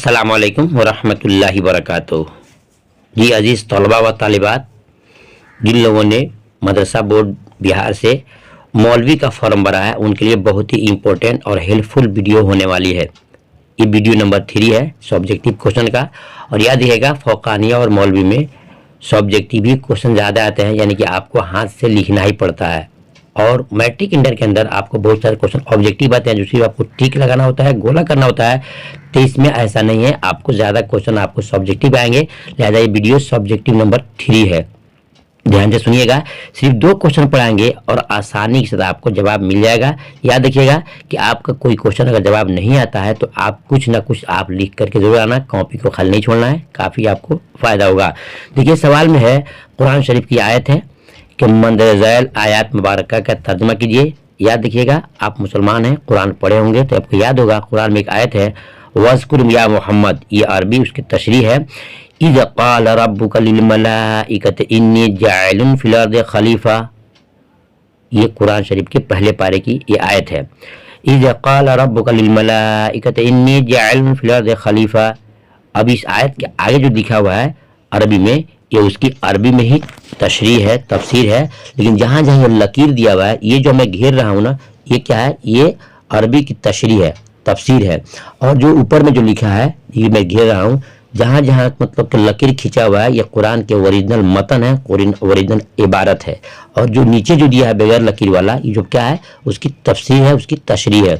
अस्सलामु अलैकुम वरहमतुल्लाहि वबरकातुहू। जी अजीज़ तलबा व तालिबात, जिन लोगों ने मदरसा बोर्ड बिहार से मौलवी का फॉर्म भरा है उनके लिए बहुत ही इम्पोर्टेंट और हेल्पफुल वीडियो होने वाली है। ये वीडियो नंबर 3 है सब्जेक्टिव क्वेश्चन का। और याद रखिएगा फौकानिया और मौलवी में सब्जेक्टिव ही क्वेश्चन ज़्यादा आते हैं, यानी कि आपको हाथ से लिखना ही पड़ता है। और मैट्रिक इंटर के अंदर आपको बहुत सारे क्वेश्चन ऑब्जेक्टिव आते हैं जो सिर्फ आपको टिक लगाना होता है, गोला करना होता है। तो इसमें ऐसा नहीं है, आपको ज़्यादा क्वेश्चन आपको सब्जेक्टिव आएंगे, लिहाजा ये वीडियो सब्जेक्टिव नंबर 3 है। ध्यान से सुनिएगा, सिर्फ 2 क्वेश्चन पढ़ाएंगे और आसानी के साथ आपको जवाब मिल जाएगा। याद रखिएगा कि आपका कोई क्वेश्चन अगर जवाब नहीं आता है तो आप कुछ ना कुछ आप लिख करके जरूर आना, कॉपी को खाली नहीं छोड़ना है, काफ़ी आपको फ़ायदा होगा। देखिए सवाल में है, कुरान शरीफ की आयत है कि मंदर झैल आयत मुबारक का तर्जुमा कीजिए। याद रखिएगा आप मुसलमान हैं, कुरान पढ़े होंगे तो आपको याद होगा, कुरान में एक आयत है वज़्कुर या मोहम्मद, ये अरबी उसकी तशरीह है। इज़ क़ाल रब्बुका लिल मलाइकति इन्नी जाइलुन फिल अर्दि खलीफा, ये कुरान शरीफ के पहले पारे की ये आयत है। इज़ क़ाल रब्बुका लिल मलाइकति इन्नी जाइलुन फिल अर्दि खलीफा। अब इस आयत के आगे जो लिखा हुआ है अरबी में, ये उसकी अरबी में ही तशरीह है, तफसीर है। लेकिन जहाँ जहाँ ये लकीर दिया हुआ है, ये जो मैं घेर रहा हूँ ना, ये क्या है, ये अरबी की तशरीह है, तफसीर है। और जो ऊपर में जो लिखा है ये मैं घेर रहा हूँ, जहाँ जहाँ मतलब कि लकीर खींचा हुआ है, ये कुरान के ओरिजिनल मतन है, ओरिजिनल इबारत है। और जो नीचे जो दिया है बगैर लकीर वाला, ये जो क्या है उसकी तफसीर है, उसकी तशरीह है।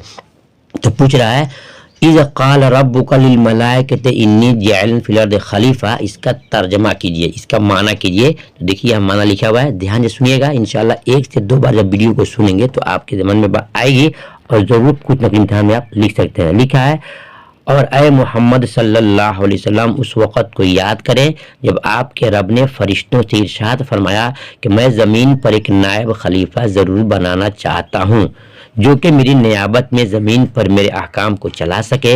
तो पूछ रहा है इज़ क़ाल रब्बुका लिल मलाइकति इन्नी जाइलुन फिल अर्दि खलीफा, इसका तर्जमा कीजिए, इसका माना कीजिए। तो देखिए यहाँ माना लिखा हुआ है, ध्यान से सुनिएगा। इंशाल्लाह 1 से 2 बार जब वीडियो को सुनेंगे तो आपके मन में बात आएगी और ज़रूर कुछ न कुछ इम्तिहान में आप लिख सकते हैं। लिखा है, और ए मोहम्मद सल्लल्लाहु अलैहि वसल्लम उस वक़्त को याद करें जब आपके रब ने फरिश्तों से इरशाद फरमाया कि मैं ज़मीन पर एक नायब खलीफा ज़रूर बनाना चाहता हूँ जो कि मेरी नियाबत में ज़मीन पर मेरे अहकाम को चला सके,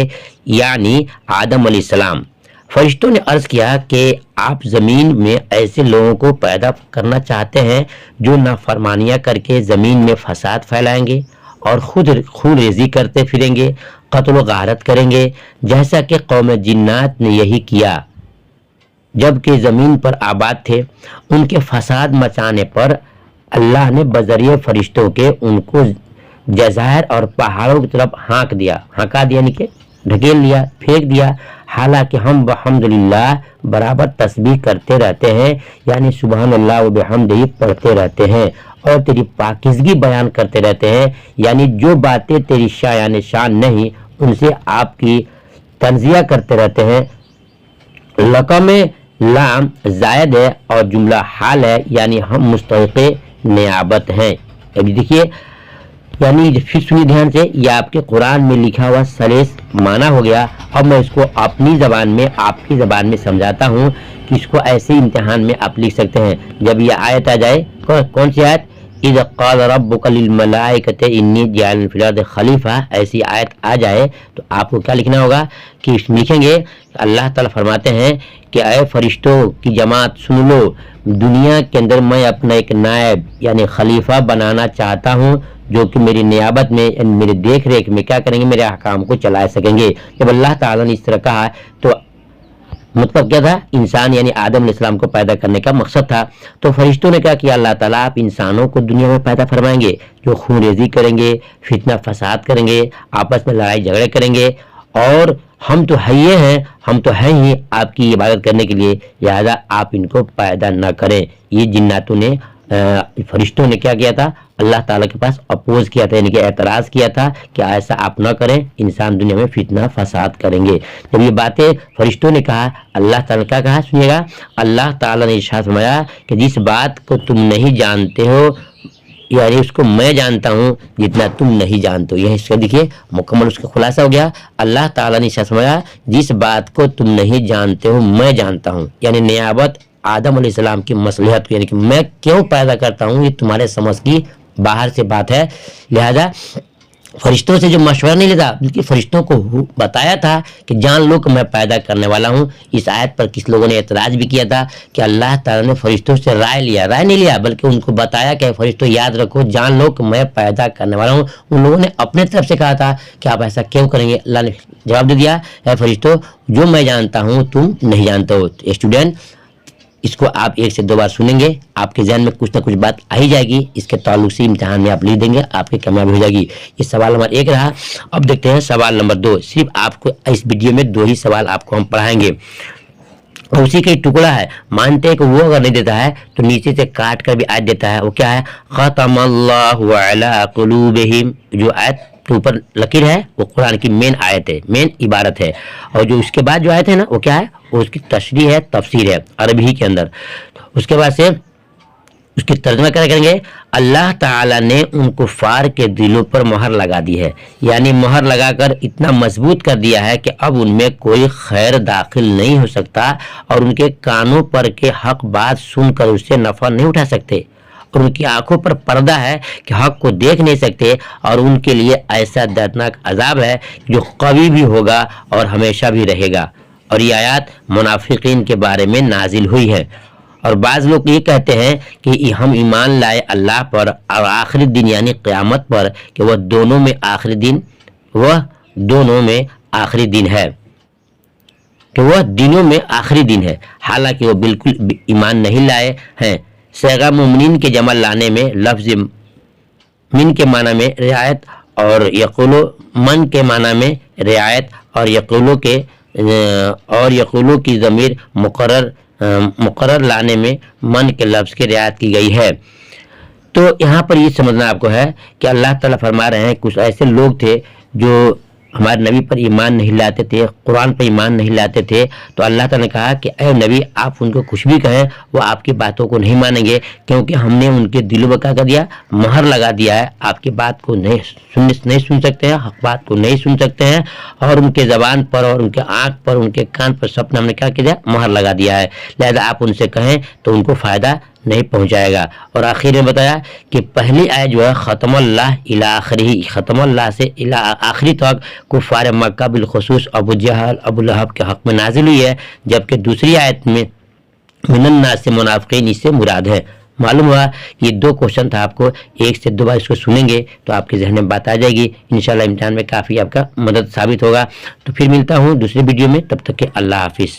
यानी आदम अलैहिस्सलाम। फरिश्तों ने अर्ज़ किया कि आप ज़मीन में ऐसे लोगों को पैदा करना चाहते हैं जो नाफरमानियाँ करके ज़मीन में फसाद फैलाएंगे और खुद खून रेज़ी करते फिरेंगे, कत्ल व गारत करेंगे, जैसा कि कौम जिन्नात ने यही किया जबकि ज़मीन पर आबाद थे। उनके फसाद मचाने पर अल्लाह ने बज़रिए फरिश्तों के उनको जज़ायर और पहाड़ों की तरफ हाँका दिया, यानी कि ढकेल लिया, फेंक दिया। हालांकि हम अल्हम्दुलिल्लाह बराबर तस्बीह करते रहते हैं, यानी सुबहान अल्लाह व बिहम्दिही पढ़ते रहते हैं और तेरी पाकीज़गी बयान करते रहते हैं, यानी जो बातें तेरी शान नहीं उनसे आपकी तंज़िया करते रहते हैं। लक़म लाम ज़ायद है और जुमला हाल है, यानी हम मुस्तहिक़े नियाबत हैं। अभी देखिए, यानी फिर सुनिए ध्यान से, ये आपके कुरान में लिखा हुआ सलेस माना हो गया। अब मैं इसको अपनी ज़बान में, आपकी ज़बान में समझाता हूँ कि इसको ऐसे इम्तिहान में आप लिख सकते हैं। जब ये आयत आ जाए, कौन सी आयत, इज़ क़ाल रब्बुका लिल मलाइकति इन्नी जाइलुन फिल अर्दि खलीफा, ऐसी आयत आ जाए तो आपको क्या लिखना होगा कि इसमें लिखेंगे, अल्लाह ताला फरमाते हैं कि ऐ फरिश्तों की जमात सुन लो, दुनिया के अंदर मैं अपना एक नायब यानी खलीफा बनाना चाहता हूँ जो कि मेरी नियाबत में, मेरे देख रेख में क्या करेंगे, मेरे अहकाम को चला सकेंगे। जब अल्लाह ताला ने इस तरह कहा तो मतलब क्या था, इंसान यानी आदम अलैहिस्सलाम को पैदा करने का मकसद था। तो फरिश्तों ने क्या किया, अल्लाह ताला आप इंसानों को दुनिया में पैदा फरमाएंगे जो खून रेज़ी करेंगे, फितना फसाद करेंगे, आपस में लड़ाई झगड़े करेंगे, और हम तो हैं ही आपकी इबादत करने के लिए, लिहाजा आप इनको पैदा न करें। ये जिन्नातों ने फरिश्तों ने क्या किया था, अल्लाह ताला के पास अपोज किया था, यानी कि एतराज़ किया था कि ऐसा आप न करें, इंसान दुनिया में फितना फसाद करेंगे। जब ये बातें फरिश्तों ने कहा, अल्लाह ताला क्या कहा सुनिएगा, अल्लाह ताला ने इरशाद फरमाया कि जिस बात को तुम नहीं जानते हो, यानी उसको मैं जानता हूँ जितना तुम नहीं जानते हो। यह इसका देखिए मुकम्मल उसका खुलासा हो गया। अल्लाह ताला ने इरशाद फरमाया जिस बात को तुम नहीं जानते हो मैं जानता हूँ, यानी नियाबत आदम अलैहिस्सलाम की मसलहत, यानी कि मैं क्यों पैदा करता हूँ ये तुम्हारे समझ की बाहर से बात है। लिहाजा फरिश्तों से जो मशवरा नहीं लेता, बल्कि फरिश्तों को बताया था कि जान लो कि मैं पैदा करने वाला हूँ। इस आयत पर किस लोगों ने एतराज़ भी किया था कि अल्लाह ताला ने फरिश्तों से राय नहीं लिया, बल्कि उनको बताया कि फरिश्तों याद रखो, जान लो कि मैं पैदा करने वाला हूँ। उन लोगों ने अपने तरफ से कहा था कि आप ऐसा क्यों करेंगे। अल्लाह ने जवाब दे दिया, है फरिश्तों, जो मैं जानता हूँ तुम नहीं जानते हो। स्टूडेंट, इसको आप 1 से 2 बार सुनेंगे, आपके जहन में कुछ ना कुछ बात आ ही जाएगी। इसके ताल्लुक से इम्तिहान में आप लिख देंगे, आपकी कामयाबी हो जाएगी। ये सवाल नंबर 1 रहा। अब देखते हैं सवाल नंबर 2। सिर्फ आपको इस वीडियो में 2 ही सवाल आपको हम पढ़ाएंगे, और उसी का टुकड़ा है। मानते हैं कि वो अगर नहीं देता है तो नीचे से काट कर भी आयत देता है। वो क्या है? खतमल्लाहु अला कुलूबिहिम, जो आयत के ऊपर लकीर है वो कुरान की मेन आयत है, मेन इबारत है। और जो उसके बाद जो आयत है ना, वो क्या है? वो उसकी तशरीह है, तफसीर है अरबी के अंदर। उसके बाद से उसकी तर्जुमा क्या करेंगे? अल्लाह ताला ने उन कुफ़ार के दिलों पर मोहर लगा दी है, यानी मोहर लगाकर इतना मजबूत कर दिया है कि अब उनमें कोई खैर दाखिल नहीं हो सकता, और उनके कानों पर के हक बात सुनकर उससे नफ़ा नहीं उठा सकते, और उनकी आंखों पर पर्दा है कि हक को देख नहीं सकते, और उनके लिए ऐसा दर्दनाक अजाब है जो कभी भी होगा और हमेशा भी रहेगा। और ये आयत मुनाफिकीन के बारे में नाजिल हुई है। और बाज़ लोग ये कहते हैं कि हम ईमान लाए अल्लाह पर और आखिरी दिन यानी क़यामत पर, कि वह दोनों में आखिरी दिन, वह दोनों में आखिरी दिन है, कि वह दिनों में आखिरी दिन है। हालांकि वो बिल्कुल ईमान नहीं लाए हैं। सैगा मुमिनीन के जमा लाने में लफ्ज़ मिन के माना में रियायत, और यक़ूलो मन के माना में रियायत, और यक़ूलो की ज़मीर मुकर्रर लाने में मन के लफ्ज़ की रियायत की गई है। तो यहाँ पर ये समझना आपको है कि अल्लाह ताला फरमा रहे हैं कुछ ऐसे लोग थे जो हमारे नबी पर ईमान नहीं लाते थे, कुरान पर ईमान नहीं लाते थे। तो अल्लाह ताला ने कहा कि ऐ नबी, आप उनको कुछ भी कहें वो आपकी बातों को नहीं मानेंगे, क्योंकि हमने उनके दिलों में क्या कर दिया? मोहर लगा दिया है। आपकी बात को नहीं सुन सकते हैं, हक बात को नहीं सुन सकते हैं, और उनके ज़बान पर और उनके आँख पर, उनके कान पर सब हमने क्या किया? मोहर लगा दिया है। लिहाजा आप उनसे कहें तो उनको फ़ायदा नहीं पहुंचाएगा। और आखिर में बताया कि पहली आयत जो है ख़तमल्लाह इला आखिरी, ख़तमल्लाह से इला आखिरी तक कुफ़ार मक्का बिलखुसूस अबू जहल अबू लहब के हक़ में नाजिल हुई है, जबकि दूसरी आयत में मिनन्नास से मुनाफ़िकीन इससे मुराद है। मालूम हुआ? ये 2 क्वेश्चन था। आपको 1 से 2 बार इसको सुनेंगे तो आपके जहन में बात आ जाएगी। इंशाल्लाह इम्तिहान में काफ़ी आपका मदद साबित होगा। तो फिर मिलता हूँ दूसरी वीडियो में, तब तक के अल्लाह हाफिज़।